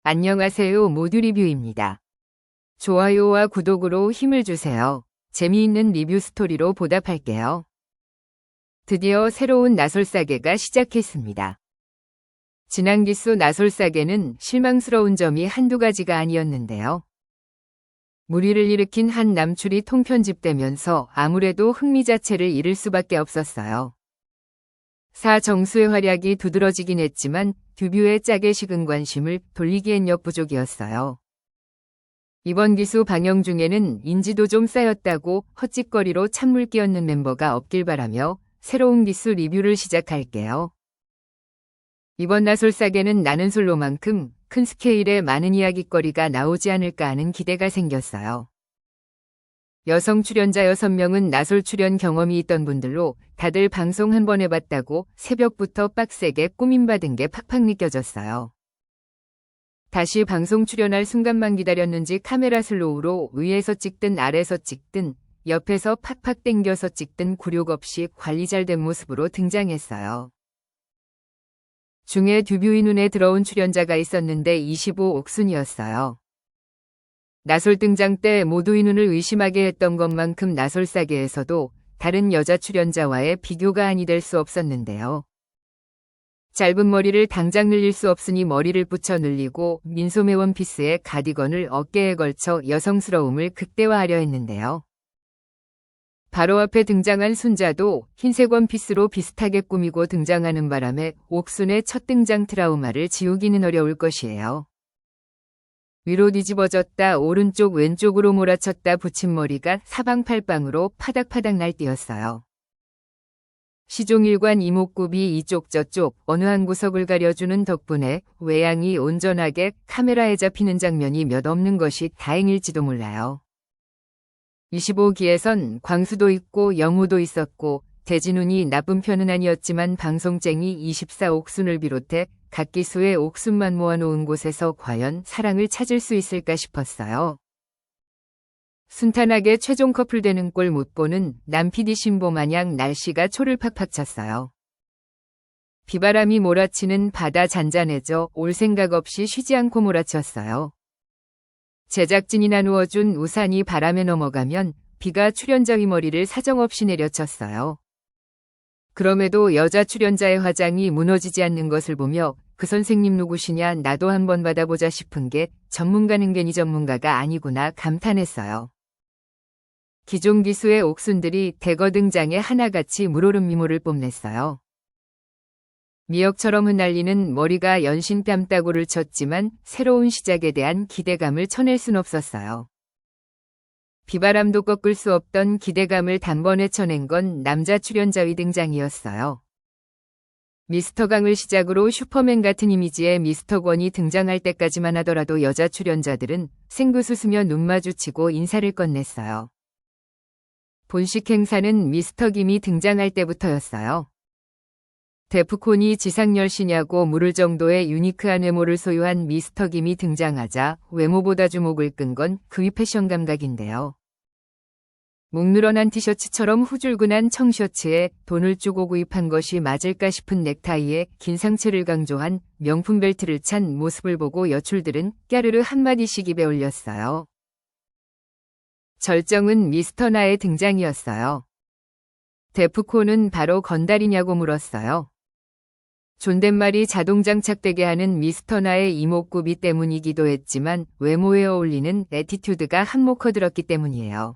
안녕하세요. 모두 리뷰입니다. 좋아요와 구독으로 힘을 주세요. 재미있는 리뷰 스토리로 보답할게요. 드디어 새로운 나솔사계가 시작했습니다. 지난 기수 나솔사계는 실망스러운 점이 한두 가지가 아니었는데요. 무리를 일으킨 한 남출이 통편집되면서 아무래도 흥미 자체를 잃을 수밖에 없었어요. 사정수의 활약이 두드러지긴 했지만 듀뷰의 짝에 식은 관심을 돌리기엔 역부족이었어요. 이번 기수 방영 중에는 인지도 좀 쌓였다고 헛짓거리로 찬물 끼얹는 멤버가 없길 바라며 새로운 기수 리뷰를 시작할게요. 이번 나솔사계는 나는 솔로만큼 큰 스케일의 많은 이야깃거리가 나오지 않을까 하는 기대가 생겼어요. 여성 출연자 6명은 나솔 출연 경험이 있던 분들로 다들 방송 한 번 해봤다고 새벽부터 빡세게 꾸밈받은 게 팍팍 느껴졌어요. 다시 방송 출연할 순간만 기다렸는지 카메라 슬로우로 위에서 찍든 아래서 찍든 옆에서 팍팍 땡겨서 찍든 굴욕 없이 관리 잘 된 모습으로 등장했어요. 중에 듀뷰의 눈에 들어온 출연자가 있었는데 25옥순이었어요. 나솔 등장 때 모두의 눈을 의심하게 했던 것만큼 나솔사계에서도 다른 여자 출연자와의 비교가 아니 될 수 없었는데요. 짧은 머리를 당장 늘릴 수 없으니 머리를 붙여 늘리고 민소매 원피스에 가디건을 어깨에 걸쳐 여성스러움을 극대화하려 했는데요. 바로 앞에 등장한 순자도 흰색 원피스로 비슷하게 꾸미고 등장하는 바람에 옥순의 첫 등장 트라우마를 지우기는 어려울 것이에요. 위로 뒤집어졌다 오른쪽 왼쪽으로 몰아쳤다 붙임머리가 사방팔방으로 파닥파닥 날뛰었어요. 시종일관 이목구비 이쪽 저쪽 어느 한 구석을 가려주는 덕분에 외양이 온전하게 카메라에 잡히는 장면이 몇 없는 것이 다행일지도 몰라요. 25기에선 광수도 있고 영우도 있었고 대진운이 나쁜 편은 아니었지만 방송쟁이 24옥순을 비롯해 각 기수의 옥순만 모아놓은 곳에서 과연 사랑을 찾을 수 있을까 싶었어요. 순탄하게 최종 커플 되는 꼴 못 보는 남 PD 신보 마냥 날씨가 초를 팍팍 쳤어요. 비바람이 몰아치는 바다 잔잔해져 올 생각 없이 쉬지 않고 몰아쳤어요. 제작진이 나누어준 우산이 바람에 넘어가면 비가 출연자 휘머리를 사정없이 내려쳤어요. 그럼에도 여자 출연자의 화장이 무너지지 않는 것을 보며 그 선생님 누구시냐 나도 한번 받아보자 싶은 게 전문가는 괜히 전문가가 아니구나 감탄했어요. 기존 기수의 옥순들이 대거 등장해 하나같이 물오른 미모를 뽐냈어요. 미역처럼 흩날리는 머리가 연신 뺨따구를 쳤지만 새로운 시작에 대한 기대감을 쳐낼 순 없었어요. 비바람도 꺾을 수 없던 기대감을 단번에 쳐낸 건 남자 출연자의 등장이었어요. 미스터 강을 시작으로 슈퍼맨 같은 이미지의 미스터 권이 등장할 때까지만 하더라도 여자 출연자들은 생긋웃으며 눈 마주치고 인사를 건넸어요. 본식 행사는 미스터 김이 등장할 때부터였어요. 데프콘이 지상열시냐고 물을 정도의 유니크한 외모를 소유한 미스터 김이 등장하자 외모보다 주목을 끈 건 그의 패션 감각인데요. 목 늘어난 티셔츠처럼 후줄근한 청셔츠에 돈을 주고 구입한 것이 맞을까 싶은 넥타이에 긴 상체를 강조한 명품 벨트를 찬 모습을 보고 여출들은 까르르 한마디씩 입에 올렸어요. 절정은 미스터 나의 등장이었어요. 데프콘은 바로 건달이냐고 물었어요. 존댓말이 자동 장착되게 하는 미스터 나의 이목구비 때문이기도 했지만 외모에 어울리는 애티튜드가 한몫 커들었기 때문이에요.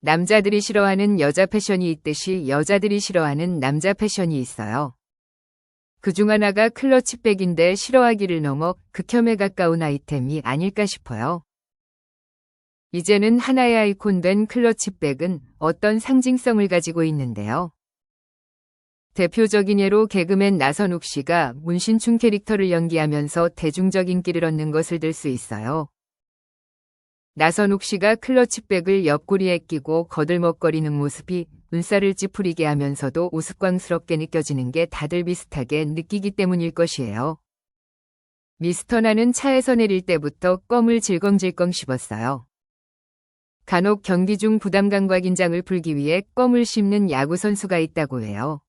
남자들이 싫어하는 여자 패션이 있듯이 여자들이 싫어하는 남자 패션이 있어요. 그중 하나가 클러치백인데 싫어하기를 넘어 극혐에 가까운 아이템이 아닐까 싶어요. 이제는 하나의 아이콘 된 클러치백은 어떤 상징성을 가지고 있는데요. 대표적인 예로 개그맨 나선욱 씨가 문신충 캐릭터를 연기하면서 대중적 인기를 얻는 것을 들 수 있어요. 나선욱 씨가 클러치백을 옆구리에 끼고 거들먹거리는 모습이 눈살을 찌푸리게 하면서도 우스꽝스럽게 느껴지는 게 다들 비슷하게 느끼기 때문일 것이에요. 미스터 나는 차에서 내릴 때부터 껌을 질겅질겅 씹었어요. 간혹 경기 중 부담감과 긴장을 풀기 위해 껌을 씹는 야구 선수가 있다고 해요.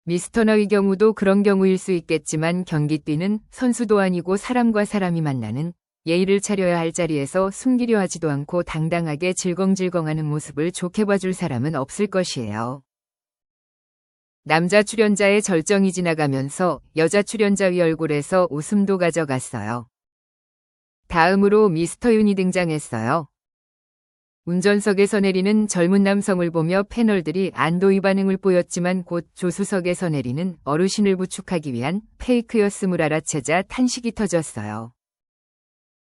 미스터너의 경우도 그런 경우일 수 있겠지만 경기뛰는 선수도 아니고 사람과 사람이 만나는 예의를 차려야 할 자리에서 숨기려 하지도 않고 당당하게 질겅질겅하는 모습을 좋게 봐줄 사람은 없을 것이에요. 남자 출연자의 절정이 지나가면서 여자 출연자의 얼굴에서 웃음도 가져갔어요. 다음으로 미스터 윤이 등장했어요. 운전석에서 내리는 젊은 남성을 보며 패널들이 안도의 반응을 보였지만 곧 조수석에서 내리는 어르신을 부축하기 위한 페이크였음을 알아채자 탄식이 터졌어요.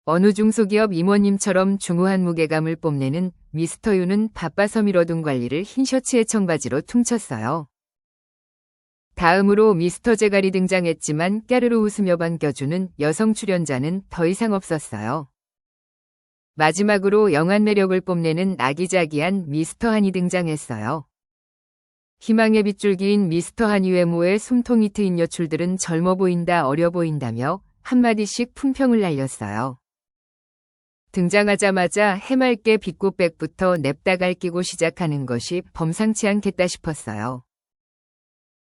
어느 중소기업 임원님처럼 중후한 무게감을 뽐내는 미스터 윤은 바빠서 미뤄둔 관리를 흰 셔츠에 청바지로 퉁쳤어요. 다음으로 미스터 제갈이 등장했지만 까르르 웃으며 반겨주는 여성 출연자는 더 이상 없었어요. 마지막으로 영한 매력을 뽐내는 아기자기한 미스터 한이 등장했어요. 희망의 빗줄기인 미스터 한이 외모에 숨통이 트인 여출들은 젊어 보인다, 어려 보인다며 한마디씩 품평을 날렸어요. 등장하자마자 해맑게 빛꽃백부터 냅다 갈기고 시작하는 것이 범상치 않겠다 싶었어요.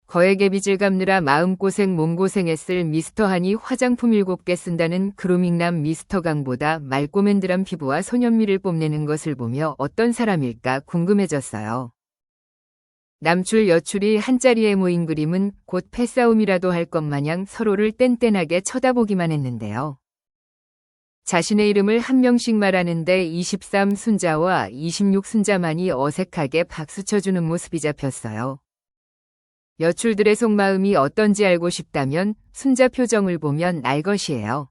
거액의 빚을 갚느라 마음고생 몸고생했을 미스터 한이 화장품 7개 쓴다는 그루밍남 미스터 강보다 맑고 맨들한 피부와 소년미를 뽐내는 것을 보며 어떤 사람일까 궁금해졌어요. 남출 여출이 한자리에 모인 그림은 곧 패싸움이라도 할 것 마냥 서로를 뗀뗀하게 쳐다보기만 했는데요. 자신의 이름을 한 명씩 말하는데 23 순자와 26 순자만이 어색하게 박수쳐주는 모습이 잡혔어요. 여출들의 속마음이 어떤지 알고 싶다면 순자 표정을 보면 알 것이에요.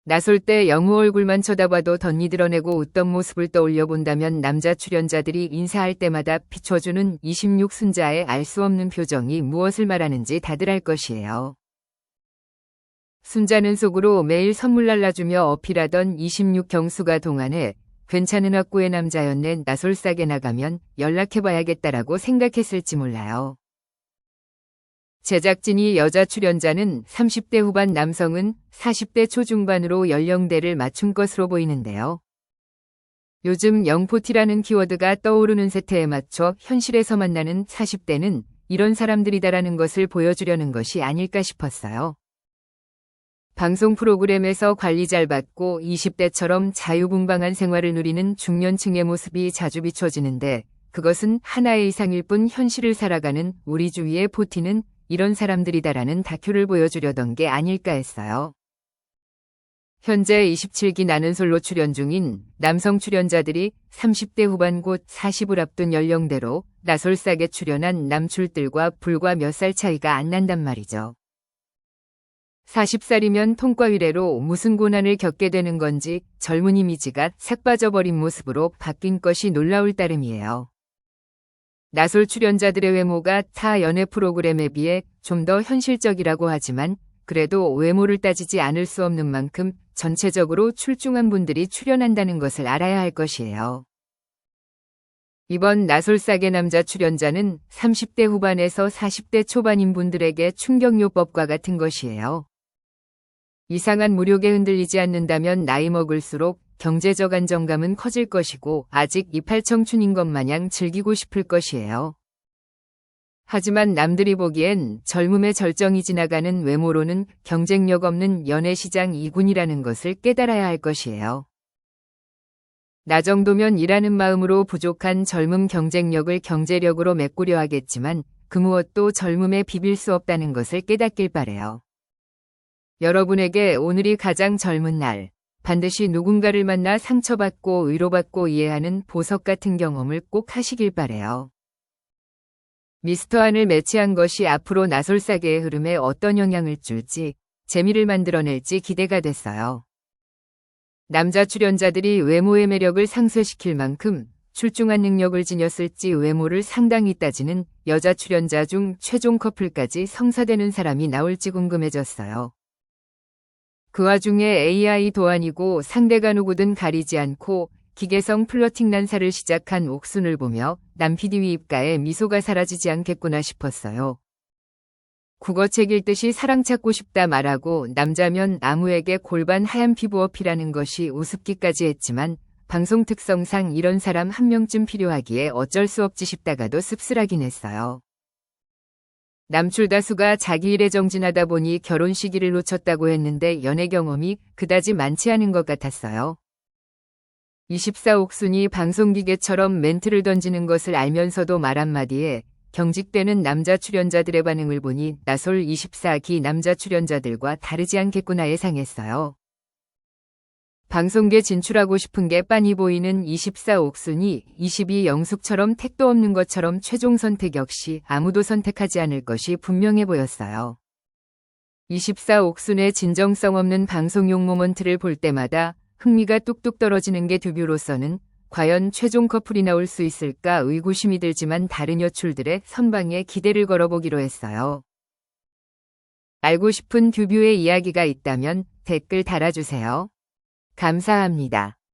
나설 때 영우 얼굴만 쳐다봐도 덧니 드러내고 웃던 모습을 떠올려 본다면 남자 출연자들이 인사할 때마다 비춰주는 26 순자의 알 수 없는 표정이 무엇을 말하는지 다들 알 것이에요. 순자는 속으로 매일 선물 날라주며 어필하던 26 경수가 동안에 괜찮은 학구의 남자였네, 나솔싸게 나가면 연락해봐야겠다라고 생각했을지 몰라요. 제작진이 여자 출연자는 30대 후반 남성은 40대 초중반으로 연령대를 맞춘 것으로 보이는데요. 요즘 영포티라는 키워드가 떠오르는 세태에 맞춰 현실에서 만나는 40대는 이런 사람들이다라는 것을 보여주려는 것이 아닐까 싶었어요. 방송 프로그램에서 관리 잘 받고 20대처럼 자유분방한 생활을 누리는 중년층의 모습이 자주 비춰지는데 그것은 하나의 이상일 뿐 현실을 살아가는 우리 주위의 포티는 이런 사람들이다라는 다큐를 보여주려던 게 아닐까 했어요. 현재 27기 나는 솔로 출연 중인 남성 출연자들이 30대 후반 곧 40을 앞둔 연령대로 나솔싸게 출연한 남출들과 불과 몇 살 차이가 안 난단 말이죠. 40살이면 통과 의례로 무슨 고난을 겪게 되는 건지 젊은 이미지가 싹 빠져버린 모습으로 바뀐 것이 놀라울 따름이에요. 나솔 출연자들의 외모가 타 연애 프로그램에 비해 좀 더 현실적이라고 하지만 그래도 외모를 따지지 않을 수 없는 만큼 전체적으로 출중한 분들이 출연한다는 것을 알아야 할 것이에요. 이번 나솔싸게 남자 출연자는 30대 후반에서 40대 초반인 분들에게 충격요법과 같은 것이에요. 이상한 무력에 흔들리지 않는다면 나이 먹을수록 경제적 안정감은 커질 것이고 아직 이팔 청춘인 것 마냥 즐기고 싶을 것이에요. 하지만 남들이 보기엔 젊음의 절정이 지나가는 외모로는 경쟁력 없는 연애시장 2군이라는 것을 깨달아야 할 것이에요. 나 정도면 일하는 마음으로 부족한 젊음 경쟁력을 경제력으로 메꾸려 하겠지만 그 무엇도 젊음에 비빌 수 없다는 것을 깨닫길 바래요. 여러분에게 오늘이 가장 젊은 날, 반드시 누군가를 만나 상처받고 위로받고 이해하는 보석 같은 경험을 꼭 하시길 바래요. 미스터 한을 매치한 것이 앞으로 나솔싸게의 흐름에 어떤 영향을 줄지, 재미를 만들어낼지 기대가 됐어요. 남자 출연자들이 외모의 매력을 상쇄시킬 만큼 출중한 능력을 지녔을지 외모를 상당히 따지는 여자 출연자 중 최종 커플까지 성사되는 사람이 나올지 궁금해졌어요. 그 와중에 AI도 아니고 상대가 누구든 가리지 않고 기계성 플러팅 난사를 시작한 옥순을 보며 남 PD의 입가에 미소가 사라지지 않겠구나 싶었어요. 국어책 읽듯이 사랑 찾고 싶다 말하고 남자면 아무에게 골반 하얀 피부 어필하는 것이 우습기까지 했지만 방송 특성상 이런 사람 한 명쯤 필요하기에 어쩔 수 없지 싶다가도 씁쓸하긴 했어요. 남출 다수가 자기 일에 정진하다 보니 결혼 시기를 놓쳤다고 했는데 연애 경험이 그다지 많지 않은 것 같았어요. 24옥순이 방송기계처럼 멘트를 던지는 것을 알면서도 말 한마디에 경직되는 남자 출연자들의 반응을 보니 나솔 24기 남자 출연자들과 다르지 않겠구나 예상했어요. 방송계 진출하고 싶은 게 빤히 보이는 24옥순이 22영숙처럼 택도 없는 것처럼 최종 선택 역시 아무도 선택하지 않을 것이 분명해 보였어요. 24옥순의 진정성 없는 방송용 모먼트를 볼 때마다 흥미가 뚝뚝 떨어지는 게 듀뷰로서는 과연 최종 커플이 나올 수 있을까 의구심이 들지만 다른 여출들의 선방에 기대를 걸어보기로 했어요. 알고 싶은 듀뷰의 이야기가 있다면 댓글 달아주세요. 감사합니다.